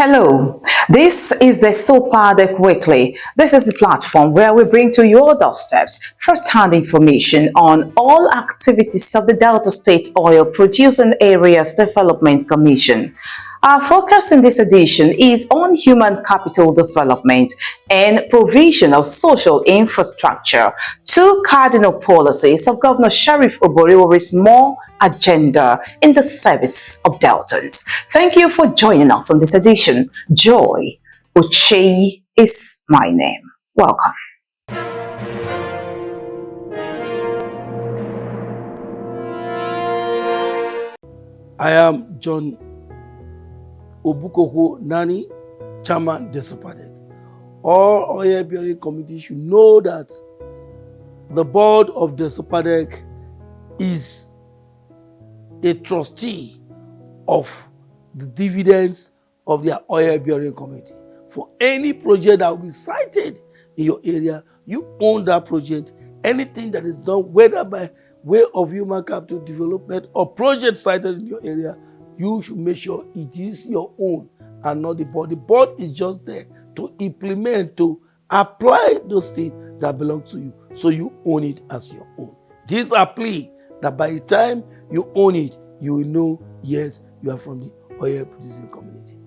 Hello, this is the Desopadec Weekly. This is the platform where we bring to your doorsteps first-hand information on all activities of the Delta State Oil Producing Areas Development Commission. Our focus in this edition is on human capital development and provision of social infrastructure, two cardinal policies of Governor Sheriff Oborevwori's more agenda in the service of Deltans. Thank you for joining us on this edition. Joy Uche is my name. Welcome. I am John Koko Nani, Chairman Desopadec. All oil-bearing committees should know that the board of Desopadec is a trustee of the dividends of their oil-bearing committee. For any project that will be cited in your area, you own that project. Anything that is done, whether by way of human capital development or project cited in your area, you should make sure it is your own and not the board. The board is just there to implement, to apply those things that belong to you. So you own it as your own. This is a plea that by the time you own it, you will know, yes, you are from the oil producing community.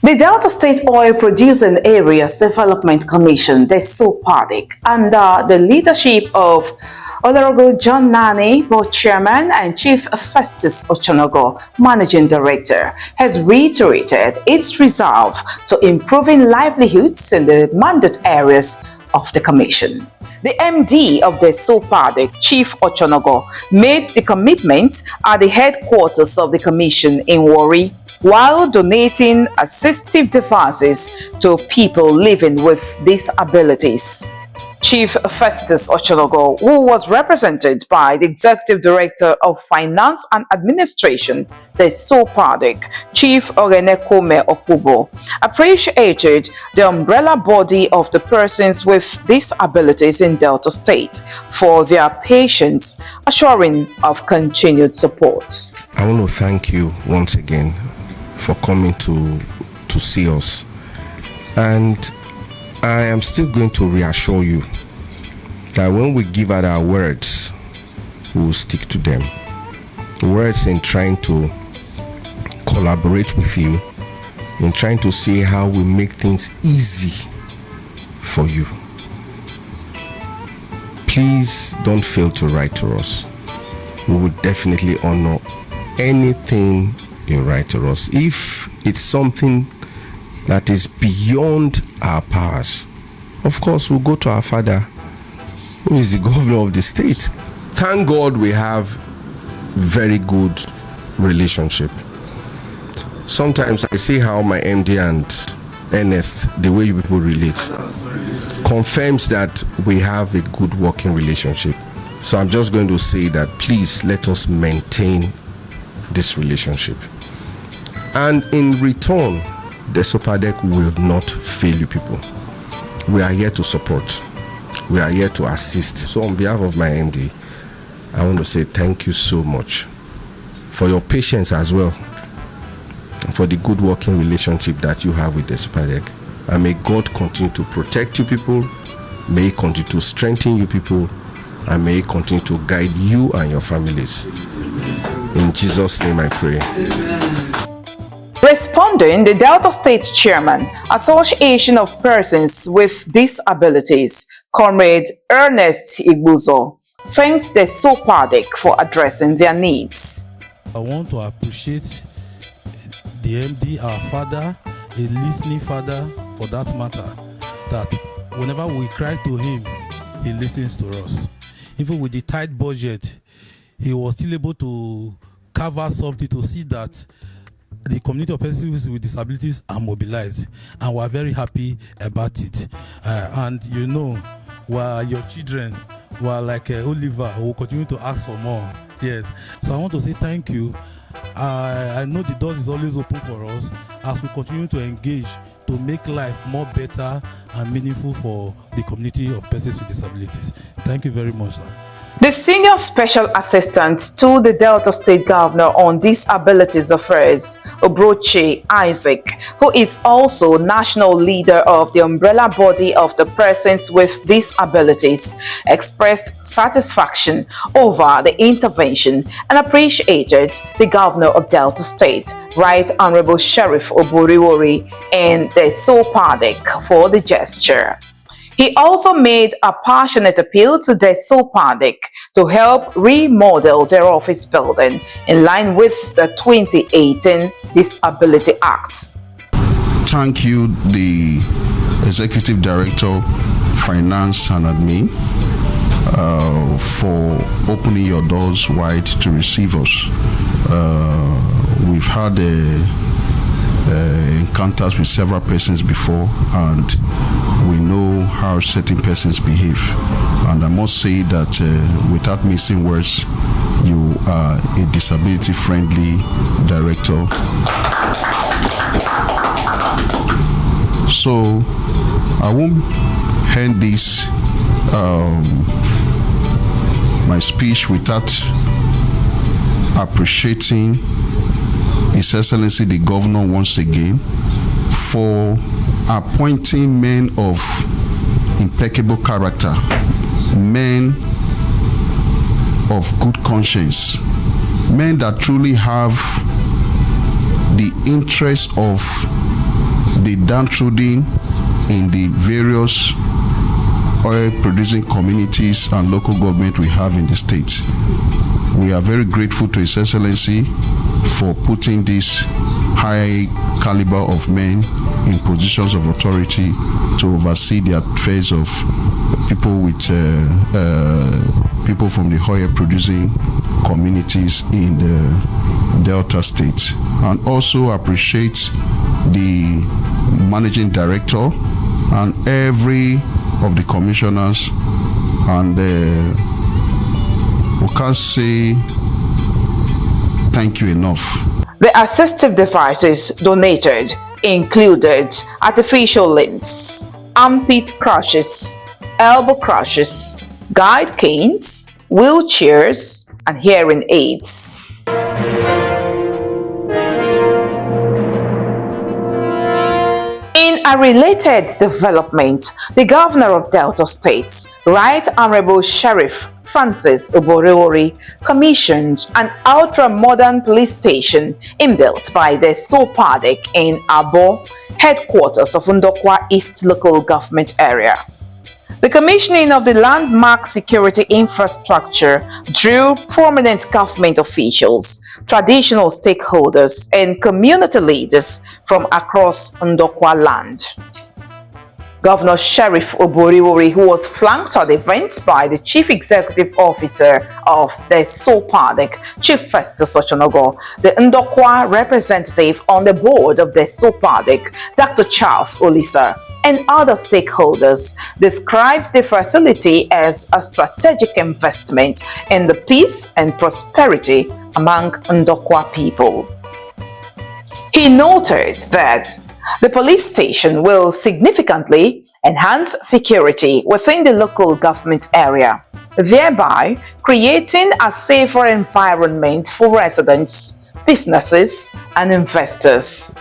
The Delta State Oil Producing Areas Development Commission, Desopadec, under the leadership of Honorable John Nani, board chairman, and Chief Festus Ochonogo, managing director, has reiterated its resolve to improving livelihoods in the mandate areas of the commission. The MD of the Desopadec, Chief Ochonogo, made the commitment at the headquarters of the commission in Warri, while donating assistive devices to people living with disabilities. Chief Festus Ochonogo, who was represented by the Executive Director of Finance and Administration, the Desopadec, Chief Orenekome Okubo, appreciated the umbrella body of the persons with disabilities in Delta State for their patience, assuring of continued support. I want to thank you once again for coming to see us, and I am still going to reassure you that when we give out our words, we will stick to them. Words in trying to collaborate with you, in trying to see how we make things easy for you. Please don't fail to write to us. We will definitely honor anything you write to us. If it's something that is beyond our powers, of course we'll go to our father, who is the governor of the state. Thank God we have very good relationship. Sometimes I see how my MD and Ernest, the way you people relate, confirms that we have a good working relationship. So I'm just going to say that please let us maintain this relationship. And in return, Desopadec will not fail you people. We are here to support. We are here to assist. So on behalf of my MD, I want to say thank you so much for your patience as well, and for the good working relationship that you have with Desopadec. And may God continue to protect you people. May He continue to strengthen you people. And may He continue to guide you and your families. In Jesus' name I pray. Amen. Responding, the Delta State Chairman, Association of Persons with Disabilities, Comrade Ernest Igbuzo, thanked the Desopadec for addressing their needs. I want to appreciate the MD, our father, a listening father for that matter, that whenever we cry to him, he listens to us. Even with the tight budget, he was still able to cover something to see that the community of persons with disabilities are mobilized, and we're very happy about it. And you know, while your children were like Oliver, who will continue to ask for more. Yes, so I want to say thank you. I know the doors is always open for us as we continue to engage to make life more better and meaningful for the community of persons with disabilities. Thank you very much, sir. The senior special assistant to the Delta State Governor on Disabilities Affairs, Obrochi Isaac, who is also national leader of the umbrella body of the persons with disabilities, expressed satisfaction over the intervention and appreciated the Governor of Delta State, Right Honorable Sheriff Oborevwori, and Desopadec for the gesture. He also made a passionate appeal to Desopadec to help remodel their office building in line with the 2018 Disability Act. Thank you, the Executive Director, Finance and Admin, for opening your doors wide to receive us. We've had encounters with several persons before, and we know how certain persons behave. And I must say that without missing words, you are a disability-friendly director. So I won't end this my speech without appreciating His Excellency the Governor once again for appointing men of impeccable character, men of good conscience, men that truly have the interest of the downtrodden in the various oil-producing communities and local government we have in the state. We are very grateful to His Excellency for putting this high caliber of men in positions of authority to oversee the affairs of people with people from the oil-producing communities in the Delta State, and also appreciate the managing director and every of the commissioners, and we can't say thank you enough. The assistive devices donated included artificial limbs, armpit crutches, elbow crutches, guide canes, wheelchairs, and hearing aids. In a related development, the Governor of Delta State, Right Honorable Sheriff Oborevwori, commissioned an ultra-modern police station inbuilt by the Desopadec in Aboh, headquarters of Ndokwa East Local Government Area. The commissioning of the landmark security infrastructure drew prominent government officials, traditional stakeholders, and community leaders from across Ndokwa land. Governor Sheriff Oborevwori, who was flanked at the event by the Chief Executive Officer of the Desopadec, Chief Festus Ochonogo, the Ndokwa representative on the board of the Desopadec, Dr. Charles Olisa, and other stakeholders, described the facility as a strategic investment in the peace and prosperity among Ndokwa people. He noted that the police station will significantly enhance security within the local government area, thereby creating a safer environment for residents, businesses, and investors.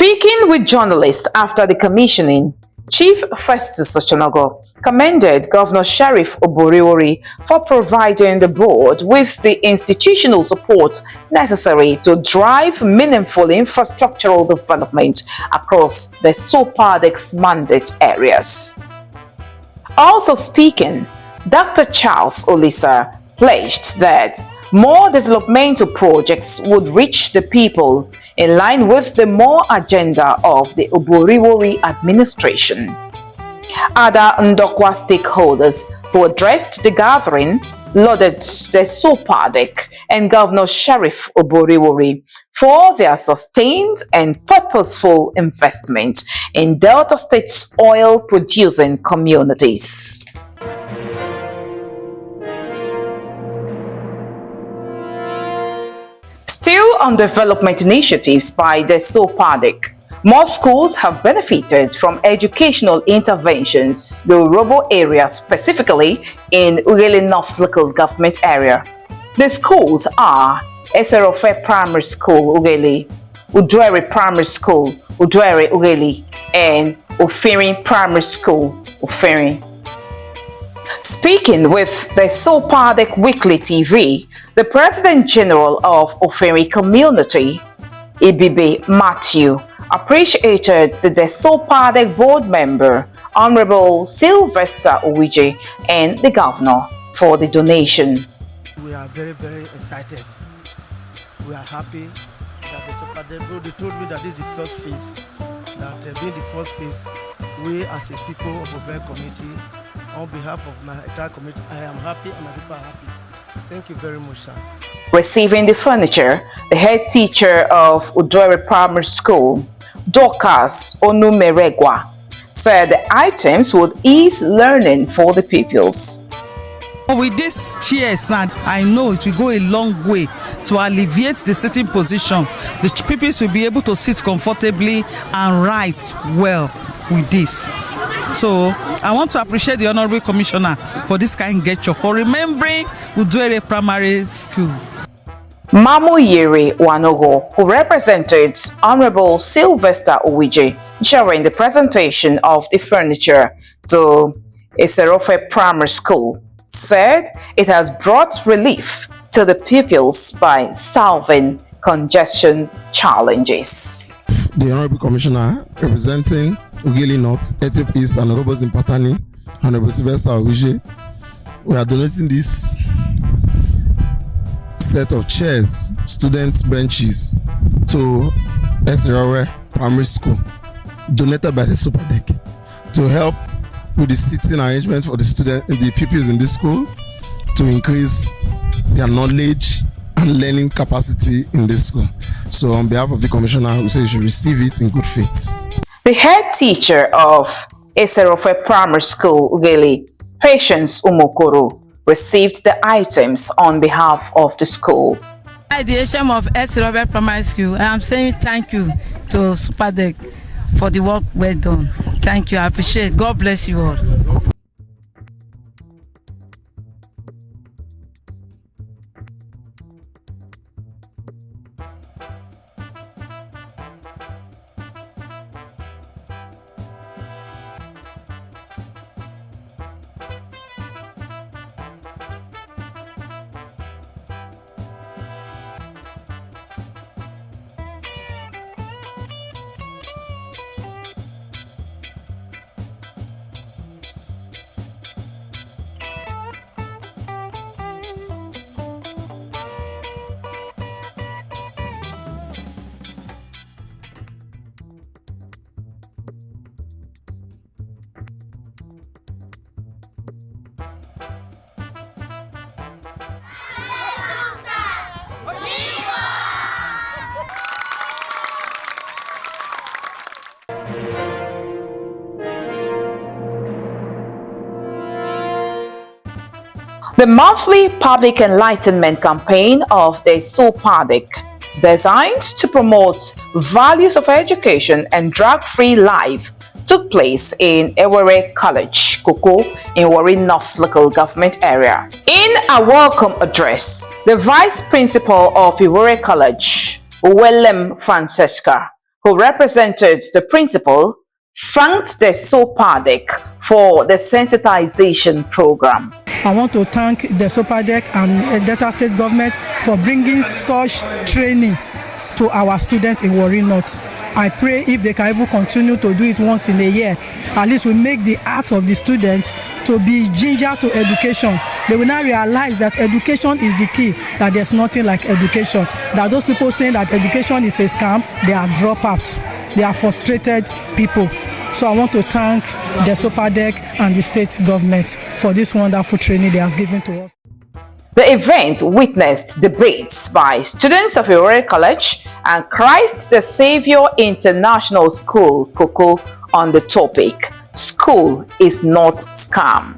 Speaking with journalists after the commissioning, Chief Festus Ochonogo commended Governor Sheriff Oborevwori for providing the board with the institutional support necessary to drive meaningful infrastructural development across the Desopadec's mandate areas. Also speaking, Dr. Charles Olisa pledged that more developmental projects would reach the people in line with the more agenda of the Oborevwori administration. Other Ndokwa stakeholders who addressed the gathering lauded Desopadec and Governor Sheriff Oborevwori for their sustained and purposeful investment in Delta State's oil-producing communities. Still on development initiatives by Desopadec, more schools have benefited from educational interventions to rural areas, specifically in Ughelli North local government area. The schools are Eserofe Primary School, Ughelli, Uduere Primary School, Uduere-Ughelli, and Opherin Primary School, Opherin. Speaking with the Desopadec Weekly TV, the President General of Opherin Community, Ibibe Matthew, appreciated the Desopadec board member, Honorable Sylvester Owije, and the governor for the donation. We are very, very excited. We are happy that Desopadec, they told me that this is the first phase, that being the first phase, we as a people of Opherin community, on behalf of my entire community, I am happy and my people are happy. Thank you very much, sir. Receiving the furniture, the head teacher of Uduere Primary School, Dorcas Onumeregwa, said the items would ease learning for the pupils. With these chairs now, I know it will go a long way to alleviate the sitting position. The pupils will be able to sit comfortably and write well with this. So I want to appreciate the Honorable Commissioner for this kind gesture, for remembering Uduere Primary School. Iwere Wanogo, who represented Honorable Sylvester Owije during the presentation of the furniture to Eserofe Primary School, said it has brought relief to the pupils by solving congestion challenges. The Honorable Commissioner representing Ughelli North, Ethiope East, and Robert Patani, Honorable Sylvester Owije, we are donating this set of chairs, students' benches, to Eserofe Primary School, donated by the Desopadec, to help with the seating arrangement for the pupils in this school, to increase their knowledge and learning capacity in this school. So on behalf of the Commissioner, we say you should receive it in good faith. The head teacher of Eserofe Primary School, Ughelli, Patience Umokoro, received the items on behalf of the school. At the HM of Eserofe Primary School, I am saying thank you to Desopadec for the work well done. Thank you, I appreciate it. God bless you all. The monthly public enlightenment campaign of the Desopadec, designed to promote values of education and drug-free life, took place in Iwere College, Koko, in Iwere North local government area. In a welcome address, the Vice Principal of Iwere College, Francesca, who represented the principal, thanked Desopadec for the sensitization program. I want to thank Desopadec and Delta State government for bringing such training to our students in Iwere North. I pray if they can even continue to do it once in a year, at least we make the heart of the students to be ginger to education. They will now realize that education is the key, that there's nothing like education. That those people saying that education is a scam, they are dropouts. They are frustrated people. So I want to thank Desopadec and the state government for this wonderful training they have given to us. The event witnessed debates by students of Iwere College and Christ the Savior International School, Koko, on the topic, "School is not scam."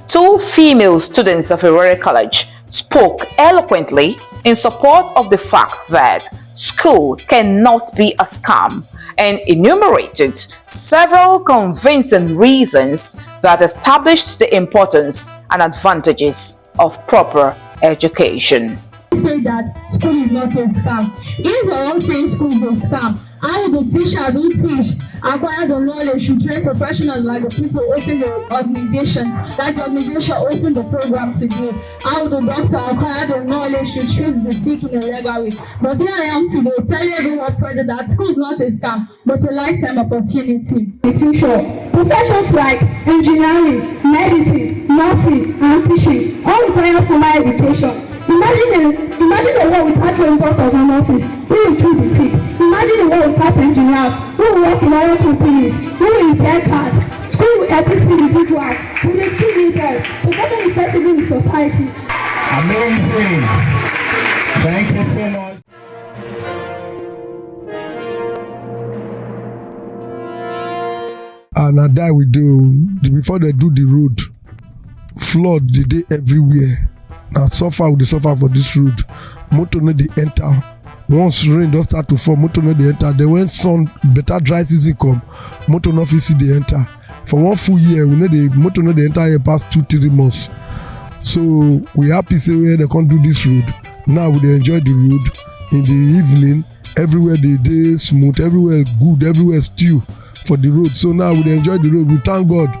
Two female students of Iwere College spoke eloquently in support of the fact that school cannot be a scam and enumerated several convincing reasons that established the importance and advantages of proper education. Say that school is not a scam. If we're all saying school is a scam, how will the teachers who teach acquire the knowledge to train professionals like the people hosting the organization, like the organization hosting the program today? How will the doctor acquire the knowledge to treat the sick in a legal way? But here I am today telling everyone present that school is not a scam, but a lifetime opportunity. In the future, professions like engineering, medicine, nursing, and teaching all require formal education. Imagine a world without trained doctors and nurses who will treat the sick. Imagine a world without engineers who will work in oil companies, who will repair cars. School will equip individuals with the skill needed to better effectively in society. Amazing. Thank you so much. And at that we do, before they do the road, flood the day everywhere. Now suffer with the suffer for this road. Motor no dey enter. Once rain don start to fall, motor no dey enter. Then when sun better dry season come, motor no fit see dey enter. For one full year, we know the motor no dey enter here past 2-3 months. So we happy say where they can't do this road. Now we dey enjoy the road in the evening. Everywhere they dey smooth, everywhere good, everywhere stew for the road. So now we dey enjoy the road. We thank God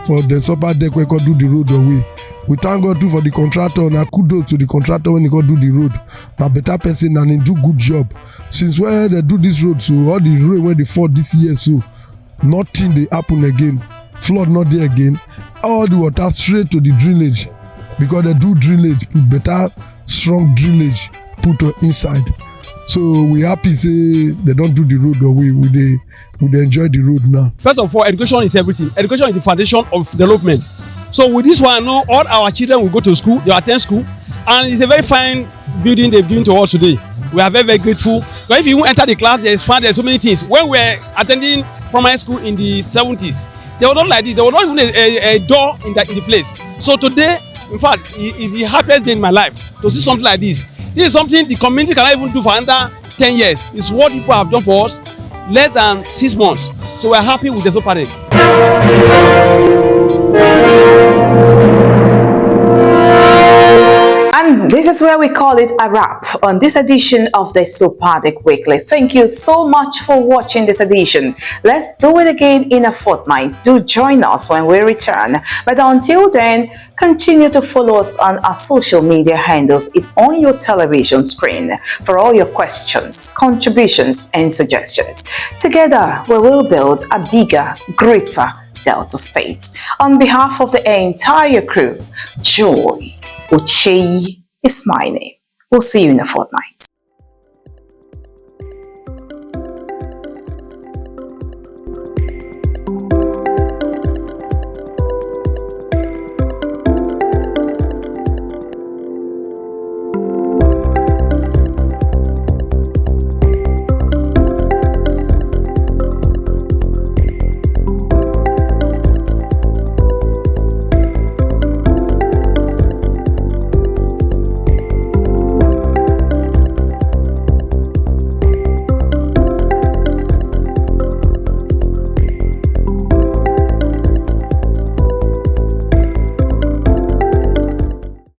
for the Desopadec we can do the road away. We thank God too for the contractor. Now kudos to the contractor when he go do the road. Now better person and he do good job. Since when they do this road, so all the rain when they fall this year, so nothing they happen again. Flood not there again. All the water straight to the drainage because they do drainage, better strong drainage put on inside. So we happy say they don't do the road away. We enjoy the road now. First of all, education is everything. Education is the foundation of development. So with this one, I know all our children will go to school, they attend school, and it's a very fine building they've given to us today. We are very, very grateful. But if you enter the class, there's so many things. When we were attending primary school in the 70s, they were not like this. There was not even a door in the place. So today, in fact, it's the happiest day in my life to see something like this. This is something the community cannot even do for under 10 years. It's what people have done for us less than 6 months. So we're happy with Desopadec. And this is where we call it a wrap on this edition of the Desopadec Weekly. Thank you so much for watching this edition. Let's do it again in a fortnight. Do join us when we return. But until then, continue to follow us on our social media handles. It's on your television screen for all your questions, contributions, and suggestions. Together, we will build a bigger, greater Delta State. On behalf of the entire crew, Joy Uche is my name. We'll see you in a fortnight.